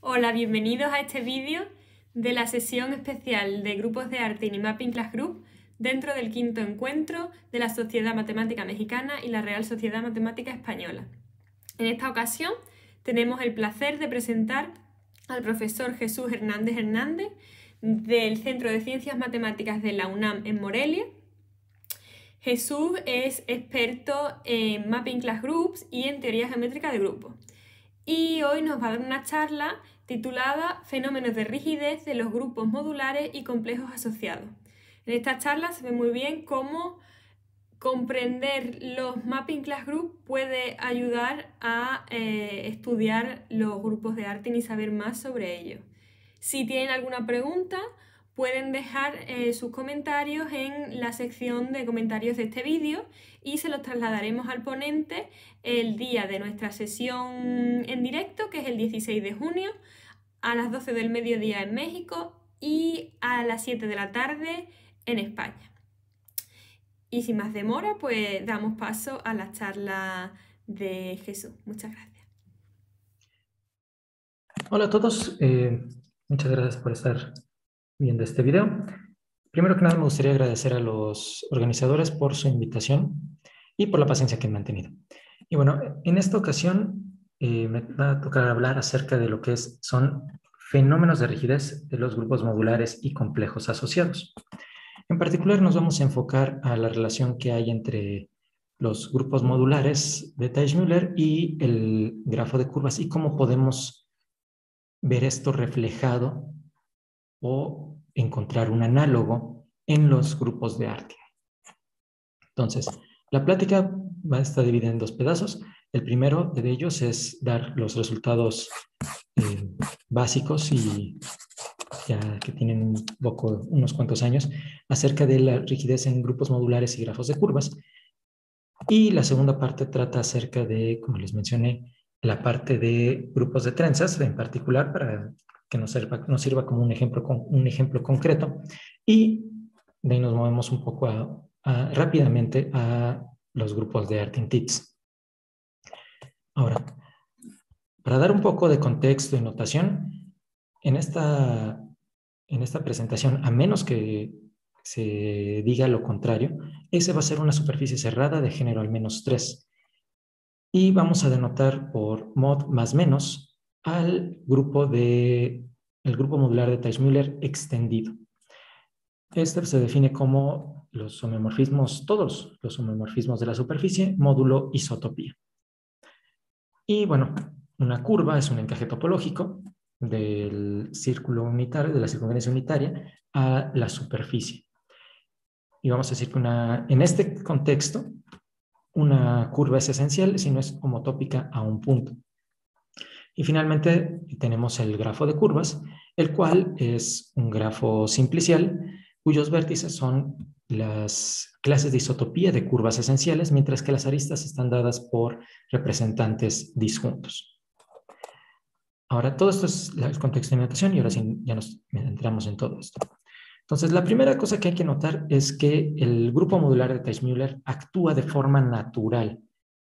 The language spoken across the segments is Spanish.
Hola, bienvenidos a este vídeo de la sesión especial de grupos de arte en Mapping Class Group dentro del quinto encuentro de la Sociedad Matemática Mexicana y la Real Sociedad Matemática Española. En esta ocasión tenemos el placer de presentar al profesor Jesús Hernández Hernández del Centro de Ciencias Matemáticas de la UNAM en Morelia. Jesús es experto en Mapping Class Groups y en teoría geométrica de grupos. Y hoy nos va a dar una charla titulada Fenómenos de rigidez de los grupos modulares y complejos asociados. En esta charla se ve muy bien cómo comprender los Mapping Class Group puede ayudar a estudiar los grupos de arte y saber más sobre ellos. Si tienen alguna pregunta, pueden dejar sus comentarios en la sección de comentarios de este vídeo y se los trasladaremos al ponente el día de nuestra sesión en directo, que es el 16 de junio, a las 12 del mediodía en México y a las 7 de la tarde en España. Y sin más demora, pues damos paso a la charla de Jesús. Muchas gracias. Hola a todos, muchas gracias por estar viendo este video. Primero que nada me gustaría agradecer a los organizadores por su invitación y por la paciencia que me han tenido. Y bueno, en esta ocasión me va a tocar hablar acerca de lo que son fenómenos de rigidez de los grupos modulares y complejos asociados. En particular nos vamos a enfocar a la relación que hay entre los grupos modulares de Teichmüller y el grafo de curvas y cómo podemos ver esto reflejado o encontrar un análogo en los grupos de arte. Entonces, la plática va a estar dividida en dos pedazos. El primero de ellos es dar los resultados básicos y ya que tienen unos cuantos años acerca de la rigidez en grupos modulares y grafos de curvas. Y la segunda parte trata acerca de, como les mencioné, la parte de grupos de trenzas, en particular para que nos sirva como un ejemplo concreto. Y de ahí nos movemos un poco rápidamente a los grupos de arte en TITS. Ahora, para dar un poco de contexto y notación, en esta presentación, a menos que se diga lo contrario, ese va a ser una superficie cerrada de género al menos 3. Y vamos a denotar por mod más menos al grupo modular de Teichmüller extendido. Este se define como los homeomorfismos, todos los homeomorfismos de la superficie, módulo isotopía. Y bueno, una curva es un encaje topológico del círculo unitario, de la circunferencia unitaria, a la superficie. Y vamos a decir que en este contexto, una curva es esencial si no es homotópica a un punto. Y finalmente tenemos el grafo de curvas, el cual es un grafo simplicial, cuyos vértices son las clases de isotopía de curvas esenciales, mientras que las aristas están dadas por representantes disjuntos. Ahora, todo esto es el contexto de notación y ahora sí ya nos entramos en todo esto. Entonces, la primera cosa que hay que notar es que el grupo modular de Teichmüller actúa de forma natural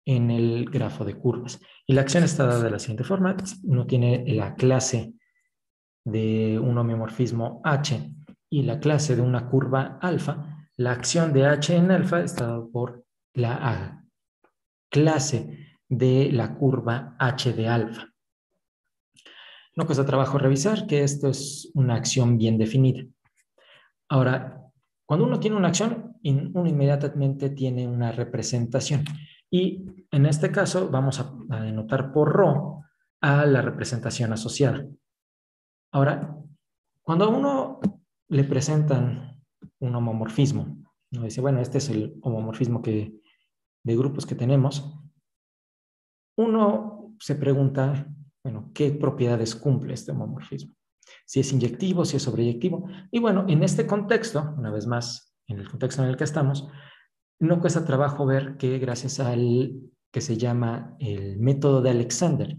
en el grafo de curvas. Y la acción está dada de la siguiente forma. Uno tiene la clase de un homeomorfismo H y la clase de una curva alfa. La acción de H en alfa está dada por la clase de la curva H de alfa. No cuesta trabajo revisar que esto es una acción bien definida. Ahora, cuando uno tiene una acción, uno inmediatamente tiene una representación. Y en este caso vamos a denotar por ρ a la representación asociada. Ahora, cuando a uno le presentan un homomorfismo, uno dice, bueno, este es el homomorfismo de grupos que tenemos, uno se pregunta, bueno, ¿qué propiedades cumple este homomorfismo? Si es inyectivo, si es sobreyectivo. Y bueno, en este contexto, una vez más, en el contexto en el que estamos, no cuesta trabajo ver que gracias al que se llama el método de Alexander,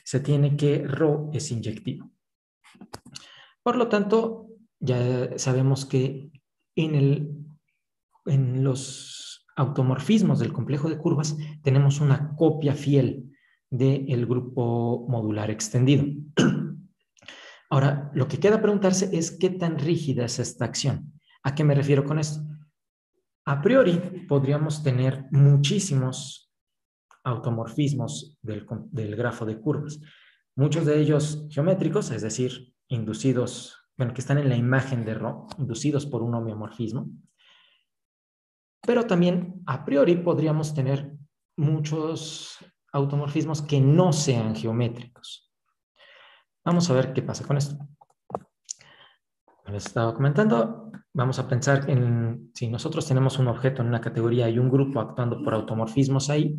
se tiene que ρ es inyectivo. Por lo tanto, ya sabemos que en los automorfismos del complejo de curvas tenemos una copia fiel del grupo modular extendido. Ahora, lo que queda preguntarse es qué tan rígida es esta acción. ¿A qué me refiero con esto? A priori, podríamos tener muchísimos automorfismos del grafo de curvas. Muchos de ellos geométricos, es decir, inducidos, bueno, que están en la imagen de Rho, inducidos por un homeomorfismo. Pero también, a priori, podríamos tener muchos automorfismos que no sean geométricos. Vamos a ver qué pasa con esto. Como les estaba comentando, vamos a pensar en si nosotros tenemos un objeto en una categoría y un grupo actuando por automorfismos ahí,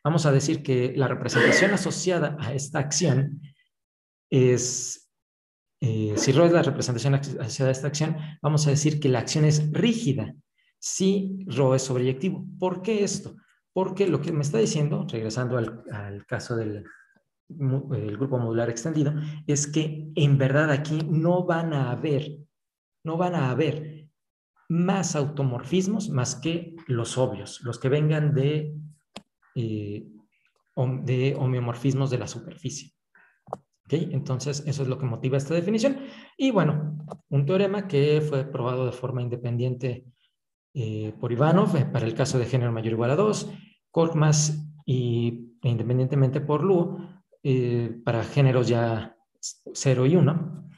vamos a decir que la representación asociada a esta acción es, si Rho es la representación asociada a esta acción, vamos a decir que la acción es rígida si Rho es sobreyectivo. ¿Por qué esto? Porque lo que me está diciendo, regresando al caso del grupo modular extendido, es que en verdad aquí no van a haber más automorfismos más que los obvios, los que vengan de homeomorfismos de la superficie. ¿Okay? Entonces, eso es lo que motiva esta definición. Y bueno, un teorema que fue probado de forma independiente por Ivanov para el caso de género mayor o igual a 2, Korkmaz e independientemente por Luo para géneros ya 0 y 1,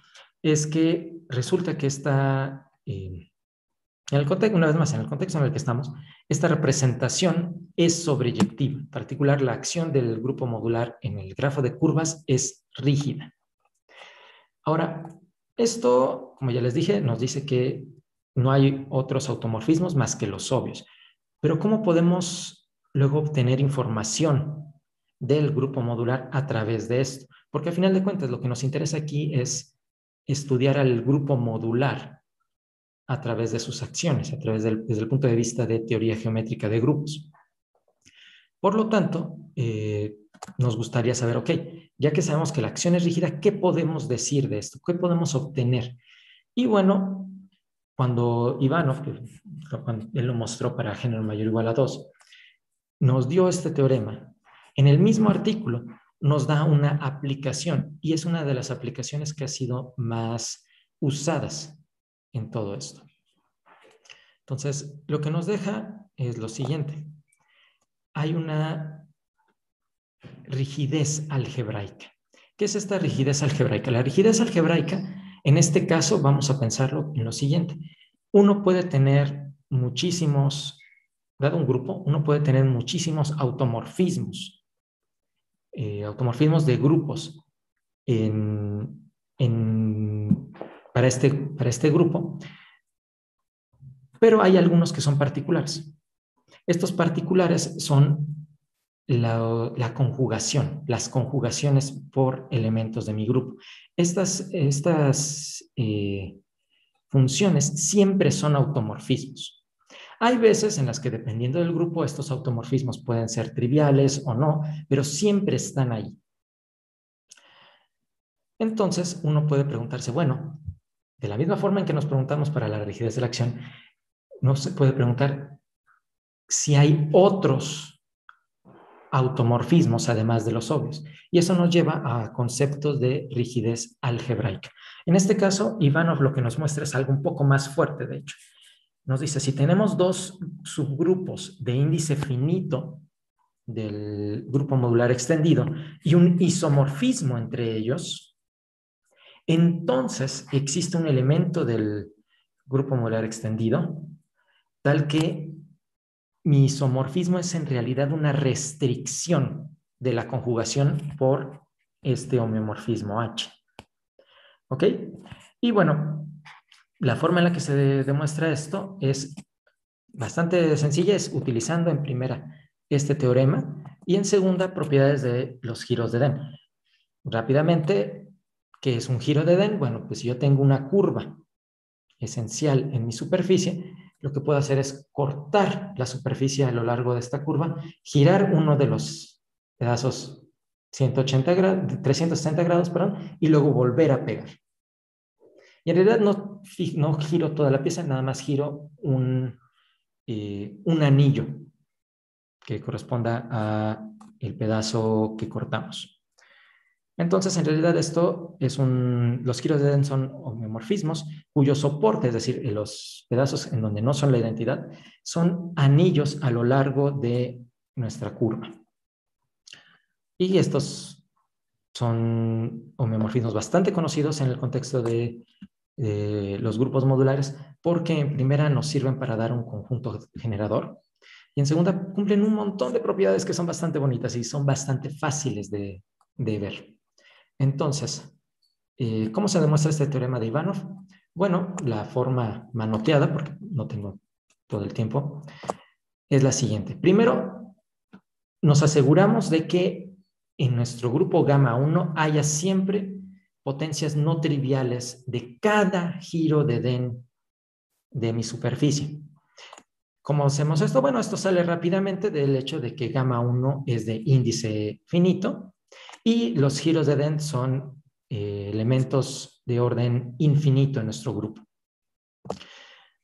es que resulta que esta, en el contexto, una vez más, en el contexto en el que estamos, esta representación es sobreyectiva. En particular, la acción del grupo modular en el grafo de curvas es rígida. Ahora, esto, como ya les dije, nos dice que no hay otros automorfismos más que los obvios. Pero ¿cómo podemos luego obtener información del grupo modular a través de esto? Porque al final de cuentas, lo que nos interesa aquí es estudiar al grupo modular a través de sus acciones, desde el punto de vista de teoría geométrica de grupos. Por lo tanto, nos gustaría saber, ok, ya que sabemos que la acción es rígida, ¿qué podemos decir de esto? ¿Qué podemos obtener? Y bueno, cuando Ivanov, cuando él lo mostró para género mayor o igual a 2, nos dio este teorema. En el mismo artículo nos da una aplicación y es una de las aplicaciones que ha sido más usadas en todo esto. Entonces, lo que nos deja es lo siguiente. Hay una rigidez algebraica. ¿Qué es esta rigidez algebraica? La rigidez algebraica, en este caso, vamos a pensarlo en lo siguiente. Uno puede tener muchísimos, dado un grupo, uno puede tener muchísimos automorfismos, automorfismos de grupos para este grupo, pero hay algunos que son particulares. Estos particulares son la conjugación, las conjugaciones por elementos de mi grupo. Estas funciones siempre son automorfismos. Hay veces en las que, dependiendo del grupo, estos automorfismos pueden ser triviales o no, pero siempre están ahí. Entonces, uno puede preguntarse, bueno, de la misma forma en que nos preguntamos para la rigidez de la acción, no se puede preguntar si hay otros automorfismos además de los obvios. Y eso nos lleva a conceptos de rigidez algebraica. En este caso, Ivanov lo que nos muestra es algo un poco más fuerte, de hecho. Nos dice, si tenemos dos subgrupos de índice finito del grupo modular extendido y un isomorfismo entre ellos, entonces existe un elemento del grupo modular extendido tal que mi isomorfismo es en realidad una restricción de la conjugación por este homeomorfismo H. ¿Ok? Y bueno, la forma en la que se demuestra esto es bastante sencilla, es utilizando en primera este teorema y en segunda propiedades de los giros de Den. Rápidamente, ¿qué es un giro de Den? Bueno, pues si yo tengo una curva esencial en mi superficie, lo que puedo hacer es cortar la superficie a lo largo de esta curva, girar uno de los pedazos 360 grados, perdón, y luego volver a pegar. Y en realidad no giro toda la pieza, nada más giro un anillo que corresponda a el pedazo que cortamos. Entonces, en realidad esto es los giros de Eden son homeomorfismos cuyo soporte, es decir, los pedazos en donde no son la identidad, son anillos a lo largo de nuestra curva. Y estos son homeomorfismos bastante conocidos en el contexto de los grupos modulares porque en primera nos sirven para dar un conjunto generador y en segunda cumplen un montón de propiedades que son bastante bonitas y son bastante fáciles de ver. Entonces, ¿cómo se demuestra este teorema de Ivanov? Bueno, la forma manoteada, porque no tengo todo el tiempo, es la siguiente. Primero, nos aseguramos de que en nuestro grupo gamma 1 haya siempre potencias no triviales de cada giro de Den de mi superficie. ¿Cómo hacemos esto? Bueno, esto sale rápidamente del hecho de que gamma 1 es de índice finito y los giros de Den son elementos de orden infinito en nuestro grupo.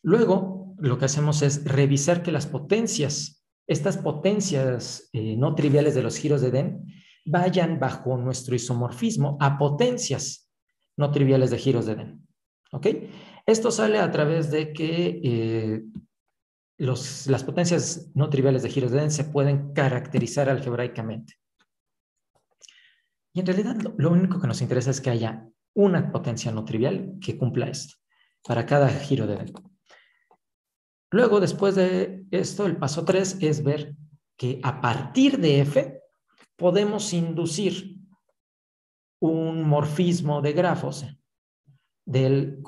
Luego, lo que hacemos es revisar que las potencias, estas potencias no triviales de los giros de Den, vayan bajo nuestro isomorfismo a potencias no triviales de giros de Den. ¿Ok? Esto sale a través de que las potencias no triviales de giros de Den se pueden caracterizar algebraicamente. Y en realidad lo único que nos interesa es que haya una potencia no trivial que cumpla esto para cada giro de Den. Luego, después de esto, el paso 3 es ver que a partir de F podemos inducir un morfismo de grafos del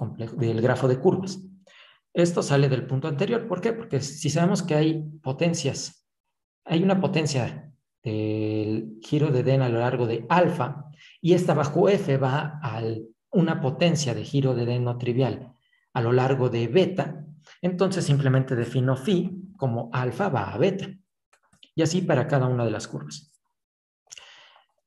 grafo de curvas. Esto sale del punto anterior. ¿Por qué? Porque si sabemos que hay potencias, hay una potencia del giro de Den a lo largo de alfa y esta bajo F va a una potencia de giro de Den no trivial a lo largo de beta, entonces simplemente defino phi como alfa va a beta. Y así para cada una de las curvas.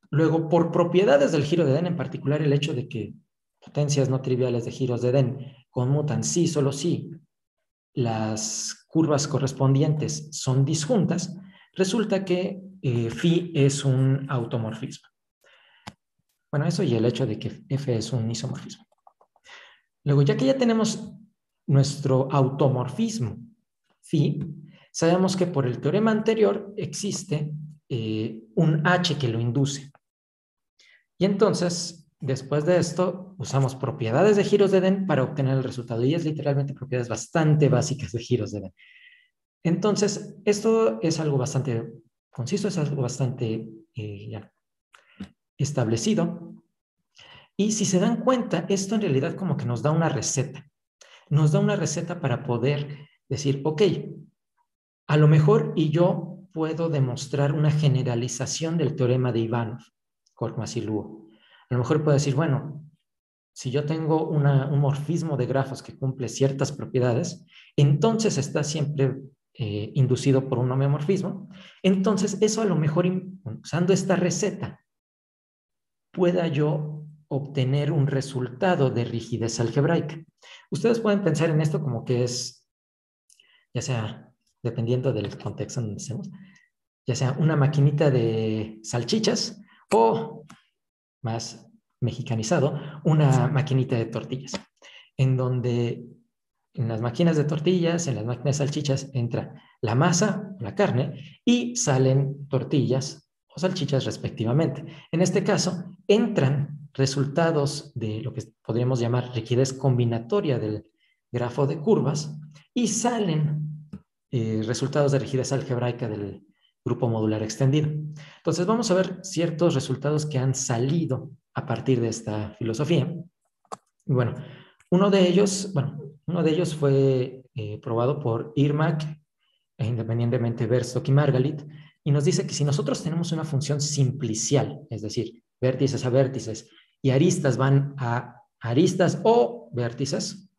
Luego, por propiedades del giro de Den, en particular el hecho de que potencias no triviales de giros de Den conmutan sí, solo sí, las curvas correspondientes son disjuntas, resulta que phi es un automorfismo. Bueno, eso y el hecho de que F es un isomorfismo. Luego, ya que ya tenemos nuestro automorfismo phi, sabemos que por el teorema anterior existe un H que lo induce. Y entonces, después de esto, usamos propiedades de giros de Den para obtener el resultado. Y es literalmente propiedades bastante básicas de giros de Den. Entonces, esto es algo bastante conciso, es algo bastante ya establecido. Y si se dan cuenta, esto en realidad como que nos da una receta. Nos da una receta para poder decir, ok, a lo mejor y yo puedo demostrar una generalización del teorema de Ivanov, Korkmaz y Luo. A lo mejor puedo decir, bueno, si yo tengo un morfismo de grafos que cumple ciertas propiedades, entonces está siempre inducido por un homeomorfismo. Entonces, eso a lo mejor, usando esta receta, pueda yo obtener un resultado de rigidez algebraica. Ustedes pueden pensar en esto como que es, ya sea, dependiendo del contexto en donde estemos, ya sea una maquinita de salchichas o, más mexicanizado, una maquinita de tortillas, en donde en las máquinas de tortillas, en las máquinas de salchichas, entra la masa, la carne, y salen tortillas o salchichas respectivamente. En este caso, entran resultados de lo que podríamos llamar rigidez combinatoria del grafo de curvas y salen resultados de rigidez algebraica del grupo modular extendido. Entonces vamos a ver ciertos resultados que han salido a partir de esta filosofía. Y bueno, uno de ellos fue probado por Irmak, independientemente Verstock y Margalit, y nos dice que si nosotros tenemos una función simplicial, es decir, vértices a vértices y aristas van a aristas o vértices,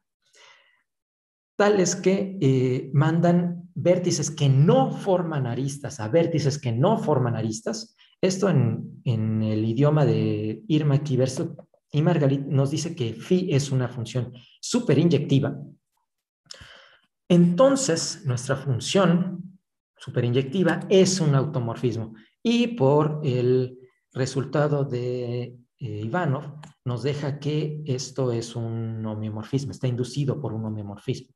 tales que mandan vértices que no forman aristas a vértices que no forman aristas. Esto en el idioma de Irmak y Verstock y Margalit nos dice que phi es una función superinyectiva. Entonces, nuestra función superinyectiva es un automorfismo. Y por el resultado de Ivanov nos deja que esto es un homeomorfismo, está inducido por un homeomorfismo.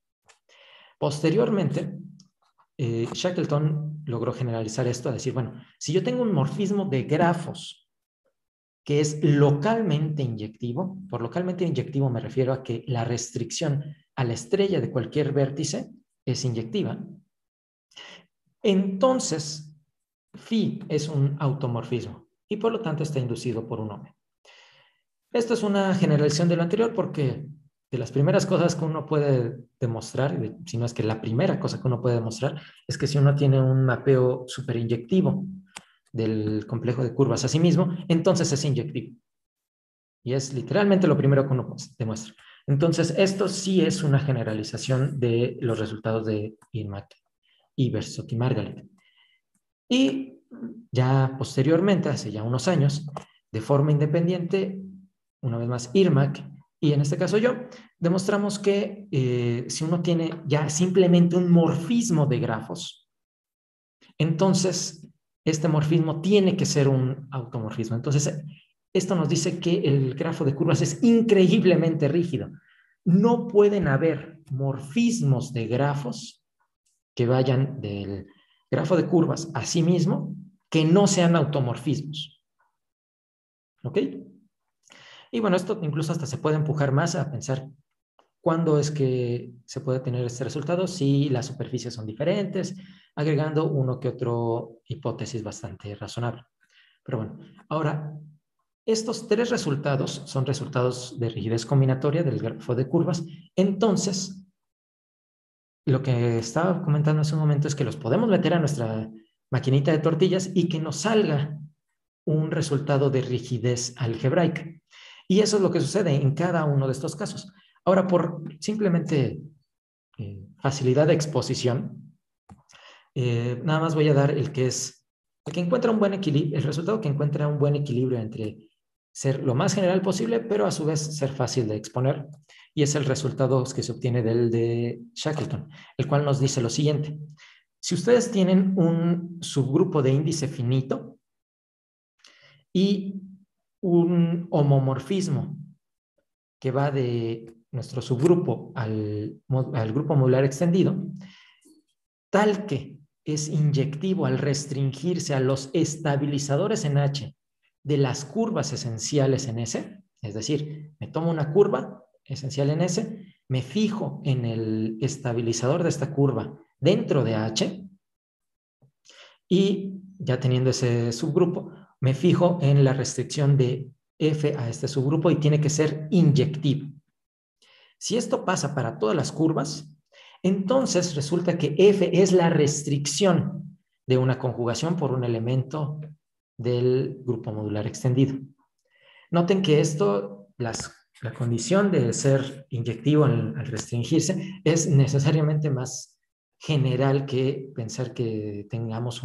Posteriormente, Shackleton logró generalizar esto a decir, bueno, si yo tengo un morfismo de grafos que es localmente inyectivo, por localmente inyectivo me refiero a que la restricción a la estrella de cualquier vértice es inyectiva, entonces phi es un automorfismo y por lo tanto está inducido por un ome. Esto es una generalización de lo anterior porque de las primeras cosas que uno puede demostrar, si no es que la primera cosa que uno puede demostrar, es que si uno tiene un mapeo superinyectivo del complejo de curvas a sí mismo, entonces es inyectivo. Y es literalmente lo primero que uno demuestra. Entonces, esto sí es una generalización de los resultados de Irmak, Iverson y Margalit. Y ya posteriormente, hace ya unos años, de forma independiente, una vez más Irmak y en este caso yo, demostramos que si uno tiene ya simplemente un morfismo de grafos, entonces este morfismo tiene que ser un automorfismo. Entonces, esto nos dice que el grafo de curvas es increíblemente rígido. No pueden haber morfismos de grafos que vayan del grafo de curvas a sí mismo que no sean automorfismos. ¿Ok? Y bueno, esto incluso hasta se puede empujar más a pensar cuándo es que se puede tener este resultado si las superficies son diferentes, agregando uno que otro hipótesis bastante razonable. Pero bueno, ahora, estos tres resultados son resultados de rigidez combinatoria del grafo de curvas. Entonces, lo que estaba comentando hace un momento es que los podemos meter a nuestra maquinita de tortillas y que nos salga un resultado de rigidez algebraica. Y eso es lo que sucede en cada uno de estos casos. Ahora, por simplemente facilidad de exposición, nada más voy a dar el que encuentra un buen equilibrio, el resultado que encuentra un buen equilibrio entre ser lo más general posible, pero a su vez ser fácil de exponer. Y es el resultado que se obtiene del de Shackleton, el cual nos dice lo siguiente. Si ustedes tienen un subgrupo de índice finito y un homomorfismo que va de nuestro subgrupo al grupo modular extendido, tal que es inyectivo al restringirse a los estabilizadores en H de las curvas esenciales en S, es decir, me tomo una curva esencial en S, me fijo en el estabilizador de esta curva dentro de H y ya teniendo ese subgrupo, me fijo en la restricción de F a este subgrupo y tiene que ser inyectivo. Si esto pasa para todas las curvas, entonces resulta que F es la restricción de una conjugación por un elemento del grupo modular extendido. Noten que esto, la condición de ser inyectivo al restringirse es necesariamente más general que pensar que tengamos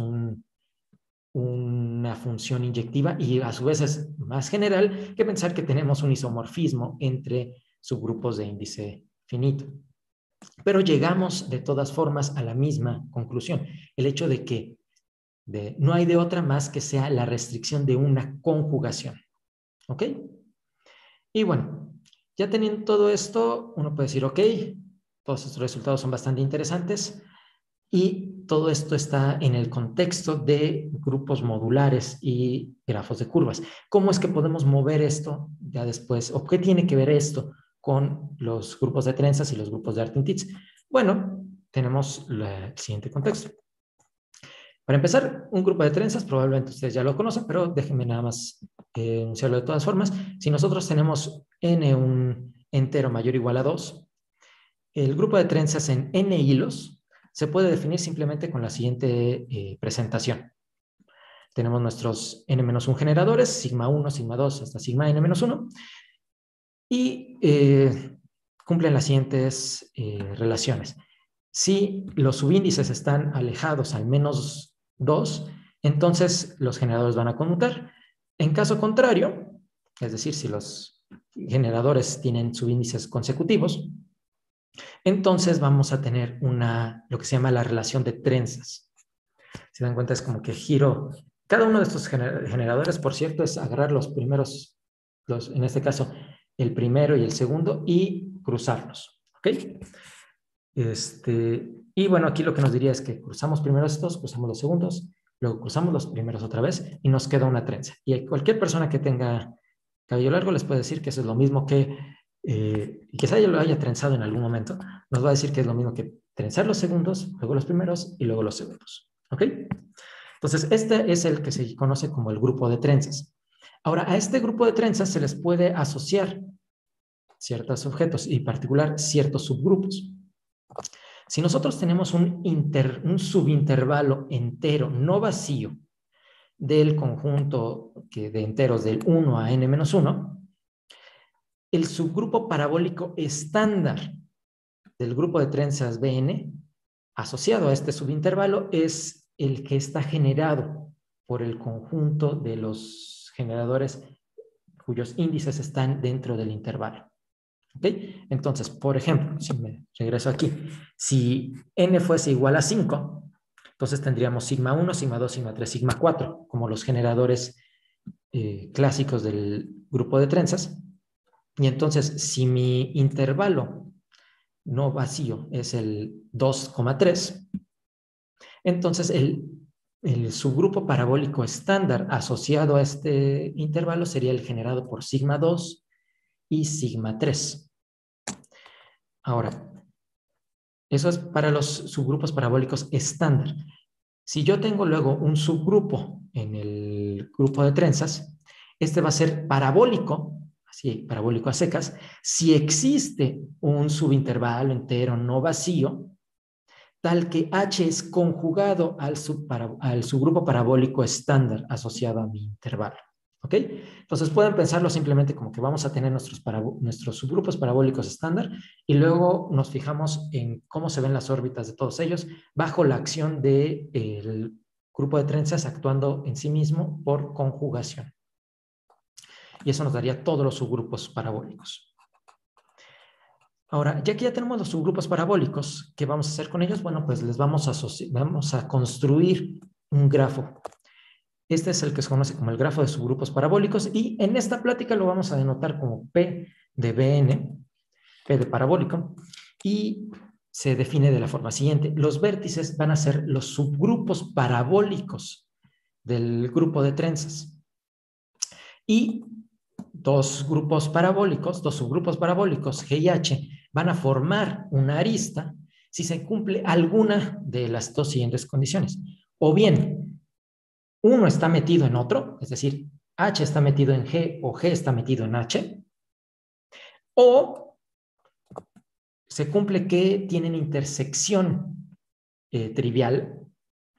una función inyectiva y a su vez es más general que pensar que tenemos un isomorfismo entre subgrupos de índice finito. Pero llegamos de todas formas a la misma conclusión, el hecho de que no hay de otra más que sea la restricción de una conjugación. ¿Ok? Y bueno, ya teniendo todo esto, uno puede decir, ok, todos estos resultados son bastante interesantes y todo esto está en el contexto de grupos modulares y grafos de curvas. ¿Cómo es que podemos mover esto ya después? ¿O qué tiene que ver esto con los grupos de trenzas y los grupos de Artin-Tits? Bueno, tenemos el siguiente contexto. Para empezar, un grupo de trenzas, probablemente ustedes ya lo conocen, pero déjenme nada más enunciarlo de todas formas. Si nosotros tenemos n un entero mayor o igual a 2, el grupo de trenzas en n hilos se puede definir simplemente con la siguiente presentación. Tenemos nuestros n-1 generadores, sigma 1, sigma 2 hasta sigma n-1, y cumplen las siguientes relaciones. Si los subíndices están alejados al menos 2, entonces los generadores van a conmutar. En caso contrario, es decir, si los generadores tienen subíndices consecutivos, entonces vamos a tener lo que se llama la relación de trenzas. Si dan cuenta, es como que giro. Cada uno de estos generadores, por cierto, es agarrar los primeros en este caso, el primero y el segundo, y cruzarlos. ¿Ok? Y bueno, aquí lo que nos diría es que cruzamos primero estos, cruzamos los segundos, luego cruzamos los primeros otra vez y nos queda una trenza. Y cualquier persona que tenga cabello largo les puede decir que eso es lo mismo que, y quizá ya lo haya trenzado en algún momento, nos va a decir que es lo mismo que trenzar los segundos, luego los primeros y luego los segundos. ¿Ok? Entonces, este es el que se conoce como el grupo de trenzas. Ahora, a este grupo de trenzas se les puede asociar ciertos objetos y en particular ciertos subgrupos. Si nosotros tenemos un subintervalo entero no vacío del conjunto de enteros del 1 a n-1, el subgrupo parabólico estándar del grupo de trenzas Bn asociado a este subintervalo es el que está generado por el conjunto de los generadores cuyos índices están dentro del intervalo. ¿Ok? Entonces, por ejemplo, si me regreso aquí, si n fuese igual a 5, entonces tendríamos sigma 1, sigma 2, sigma 3, sigma 4, como los generadores clásicos del grupo de trenzas. Y entonces, si mi intervalo no vacío es el 2,3, entonces el subgrupo parabólico estándar asociado a este intervalo sería el generado por sigma 2 y sigma 3. Ahora, eso es para los subgrupos parabólicos estándar. Si yo tengo luego un subgrupo en el grupo de trenzas, este va a ser parabólico, así parabólico a secas, si existe un subintervalo entero no vacío, tal que H es conjugado al subgrupo parabólico estándar asociado a mi intervalo. ¿Ok? Entonces pueden pensarlo simplemente como que vamos a tener nuestros subgrupos parabólicos estándar y luego nos fijamos en cómo se ven las órbitas de todos ellos bajo la acción del grupo de trenzas actuando en sí mismo por conjugación. Y eso nos daría todos los subgrupos parabólicos. Ahora, ya que ya tenemos los subgrupos parabólicos, ¿qué vamos a hacer con ellos? Bueno, pues les vamos a construir un grafo. Este es el que se conoce como el grafo de subgrupos parabólicos y en esta plática lo vamos a denotar como P de Bn, P de parabólico, y se define de la forma siguiente. Los vértices van a ser los subgrupos parabólicos del grupo de trenzas. Y dos subgrupos parabólicos, G y H, van a formar una arista si se cumple alguna de las dos siguientes condiciones. O bien, uno está metido en otro, es decir, H está metido en G o G está metido en H, o se cumple que tienen intersección trivial,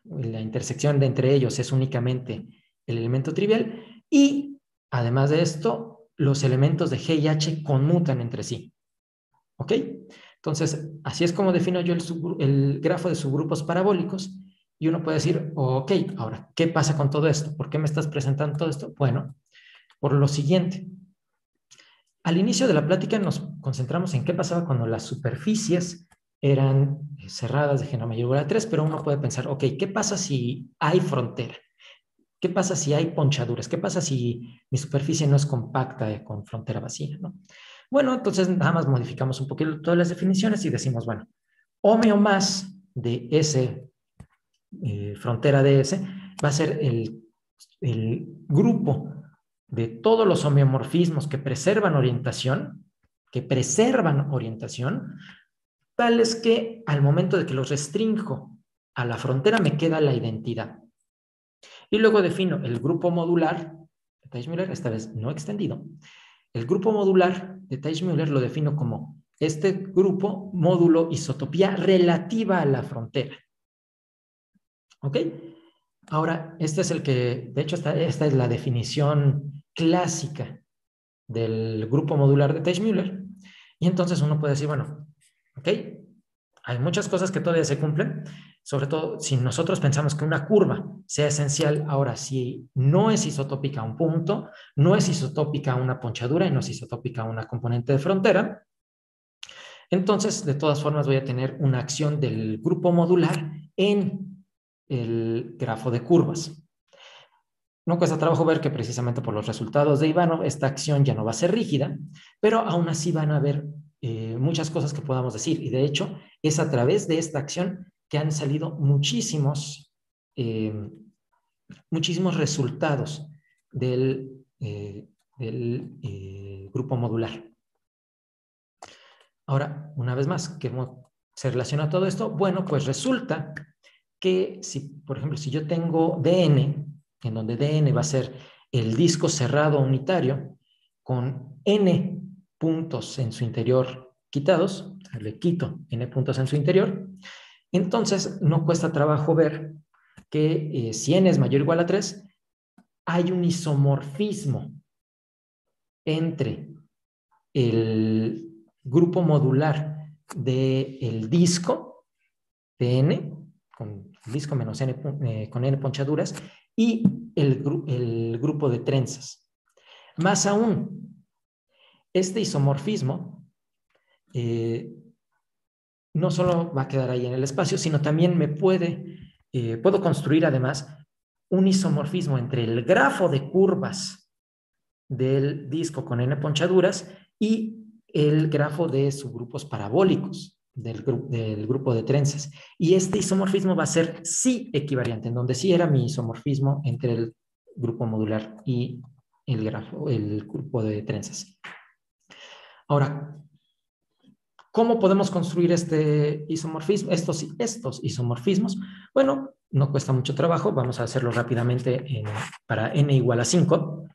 la intersección de entre ellos es únicamente el elemento trivial, y además de esto, los elementos de G y H conmutan entre sí. ¿Ok? Entonces, así es como defino yo el grafo de subgrupos parabólicos. Y uno puede decir, ok, ahora, ¿qué pasa con todo esto? ¿Por qué me estás presentando todo esto? Bueno, por lo siguiente. Al inicio de la plática nos concentramos en qué pasaba cuando las superficies eran cerradas de genoma igual a 3, pero uno puede pensar, ok, ¿qué pasa si hay frontera? ¿Qué pasa si hay ponchaduras? ¿Qué pasa si mi superficie no es compacta con frontera vacía? ¿No? Bueno, entonces nada más modificamos un poquito todas las definiciones y decimos, bueno, ohmio más de S, frontera de S, va a ser el grupo de todos los homeomorfismos que preservan orientación, tales que al momento de que los restringo a la frontera me queda la identidad. Y luego defino el grupo modular de Teichmüller, esta vez no extendido. El grupo modular de Teichmüller lo defino como este grupo módulo isotopía relativa a la frontera. ¿Ok? Ahora, este es el que, de hecho, esta es la definición clásica del grupo modular de Teichmüller. Y entonces uno puede decir, bueno, ok, hay muchas cosas que todavía se cumplen, sobre todo si nosotros pensamos que una curva sea esencial. Ahora, si no es isotópica a un punto, no es isotópica a una ponchadura y no es isotópica a una componente de frontera, entonces de todas formas voy a tener una acción del grupo modular en el grafo de curvas. No cuesta trabajo ver que precisamente por los resultados de Ivanov esta acción ya no va a ser rígida, pero aún así van a haber muchas cosas que podamos decir. Y de hecho, es a través de esta acción que han salido muchísimos resultados del grupo modular. Ahora, una vez más, ¿cómo se relaciona todo esto? Bueno, pues resulta que, por ejemplo, si yo tengo DN, en donde DN va a ser el disco cerrado unitario con N puntos en su interior quitados, le quito N puntos en su interior, entonces no cuesta trabajo ver que si N es mayor o igual a 3, hay un isomorfismo entre el grupo modular del disco de N, con disco menos N, con N ponchaduras, y el grupo de trenzas. Más aún, este isomorfismo no solo va a quedar ahí en el espacio, sino también puedo construir además un isomorfismo entre el grafo de curvas del disco con N ponchaduras y el grafo de subgrupos parabólicos del grupo de trenzas. Y este isomorfismo va a ser sí equivariante, en donde sí era mi isomorfismo entre el grupo modular y el grupo de trenzas. Ahora, ¿cómo podemos construir este isomorfismo, estos isomorfismos? Bueno, no cuesta mucho trabajo, vamos a hacerlo rápidamente para n igual a 5.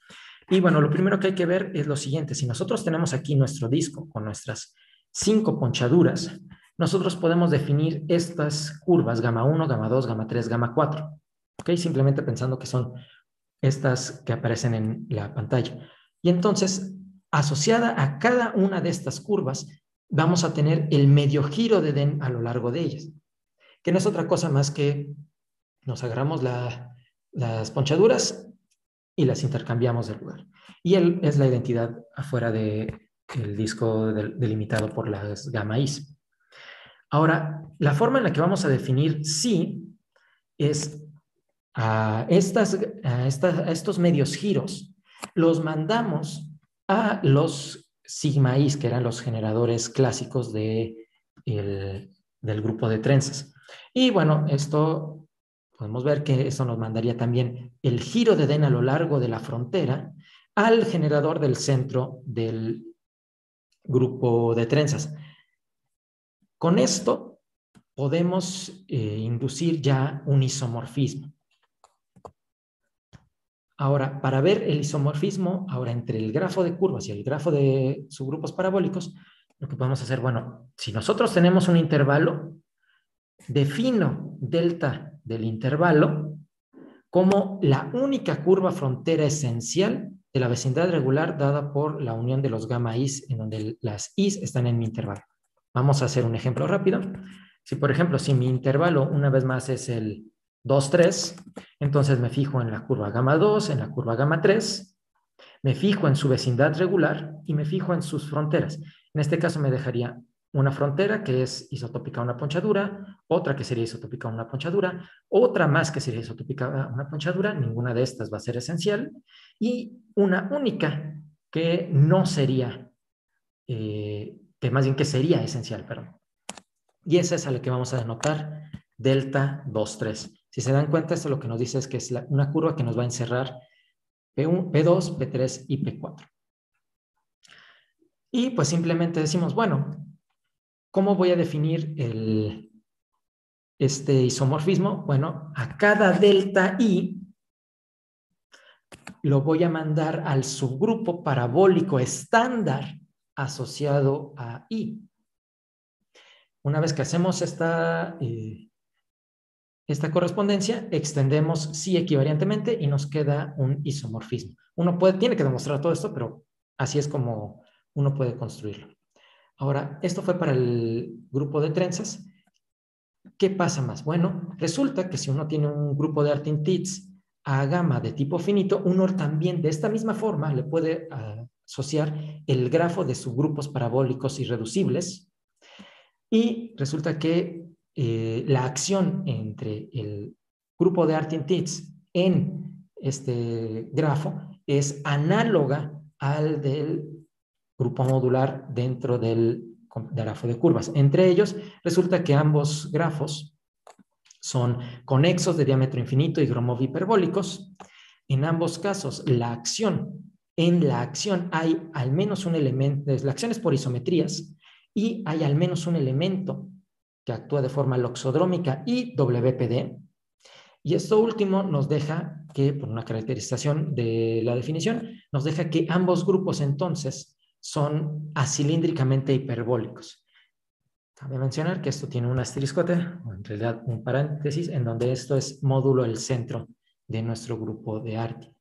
Y bueno, lo primero que hay que ver es lo siguiente. Si nosotros tenemos aquí nuestro disco con nuestras 5 ponchaduras, nosotros podemos definir estas curvas, gamma 1, gamma 2, gamma 3, gamma 4. ¿Ok? Simplemente pensando que son estas que aparecen en la pantalla. Y entonces, asociada a cada una de estas curvas, vamos a tener el medio giro de Den a lo largo de ellas, que no es otra cosa más que nos agarramos las ponchaduras y las intercambiamos de lugar. Y él es la identidad afuera del disco delimitado por las gamma Is. Ahora, la forma en la que vamos a definir sí es a estos medios giros, los mandamos a los sigma Is, que eran los generadores clásicos del grupo de trenzas. Y bueno, esto podemos ver que eso nos mandaría también el giro de Den a lo largo de la frontera al generador del centro del grupo de trenzas. Con esto podemos inducir ya un isomorfismo. Ahora, para ver el isomorfismo, ahora entre el grafo de curvas y el grafo de subgrupos parabólicos, lo que podemos hacer, bueno, si nosotros tenemos un intervalo, defino delta del intervalo como la única curva frontera esencial de la vecindad regular dada por la unión de los gamma Is, en donde las Is están en mi intervalo. Vamos a hacer un ejemplo rápido. Si, por ejemplo, si mi intervalo una vez más es el 2, 3, entonces me fijo en la curva gamma 2, en la curva gamma 3, me fijo en su vecindad regular y me fijo en sus fronteras. En este caso me dejaría una frontera que es isotópica a una ponchadura, otra que sería isotópica a una ponchadura, otra más que sería isotópica a una ponchadura, ninguna de estas va a ser esencial, y una única que no sería, que más bien que sería esencial, perdón. Y esa es a la que vamos a denotar delta 2, 3. Si se dan cuenta, esto lo que nos dice es que es una curva que nos va a encerrar P1, P2, P3 y P4. Y pues simplemente decimos, bueno, ¿cómo voy a definir este isomorfismo? Bueno, a cada delta I lo voy a mandar al subgrupo parabólico estándar asociado a I. Una vez que hacemos esta correspondencia, extendemos sí equivariantemente y nos queda un isomorfismo. Tiene que demostrar todo esto, pero así es como uno puede construirlo. Ahora, esto fue para el grupo de trenzas. ¿Qué pasa más? Bueno, resulta que si uno tiene un grupo de Artin-Tits a gamma de tipo finito, uno también de esta misma forma le puede asociar el grafo de subgrupos parabólicos irreducibles y resulta que la acción entre el grupo de Artin-Tits en este grafo es análoga al del grupo modular dentro del grafo de curvas. Entre ellos, resulta que ambos grafos son conexos de diámetro infinito y Gromov hiperbólicos. En ambos casos, en la acción hay al menos un elemento, la acción es por isometrías, y hay al menos un elemento que actúa de forma loxodrómica y WPD. Y esto último nos deja que, por una caracterización de la definición, nos deja que ambos grupos entonces son acilíndricamente hiperbólicos. Cabe mencionar que esto tiene un asteriscote, o en realidad un paréntesis, en donde esto es módulo el centro de nuestro grupo de Artin.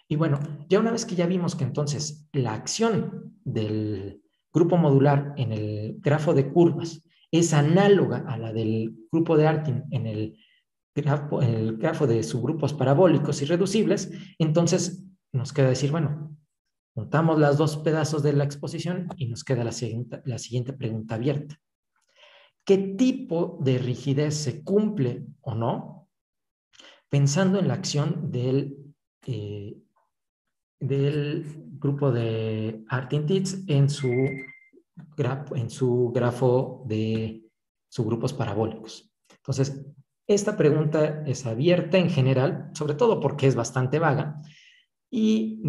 Y bueno, ya una vez que ya vimos que entonces la acción del grupo modular en el grafo de curvas es análoga a la del grupo de Artin en el grafo de subgrupos parabólicos y reducibles, entonces nos queda decir, bueno, juntamos los dos pedazos de la exposición y nos queda la siguiente pregunta abierta. ¿Qué tipo de rigidez se cumple o no? Pensando en la acción del grupo de Artin-Tits en su grafo de subgrupos parabólicos. Entonces, esta pregunta es abierta en general, sobre todo porque es bastante vaga y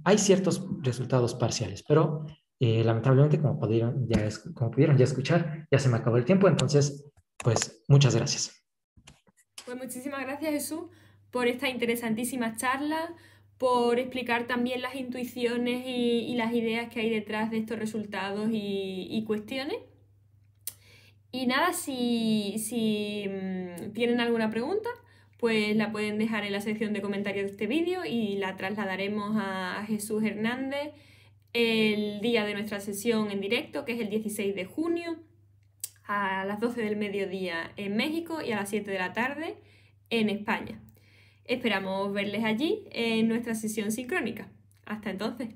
hay ciertos resultados parciales, pero lamentablemente, como pudieron ya escuchar, ya se me acabó el tiempo, entonces, pues, muchas gracias. Pues muchísimas gracias, Jesús, por esta interesantísima charla, por explicar también las intuiciones y las ideas que hay detrás de estos resultados y cuestiones. Y nada, si tienen alguna pregunta, pues la pueden dejar en la sección de comentarios de este vídeo y la trasladaremos a Jesús Hernández el día de nuestra sesión en directo, que es el 16 de junio, a las 12 del mediodía en México y a las 7 de la tarde en España. Esperamos verles allí en nuestra sesión sincrónica. Hasta entonces.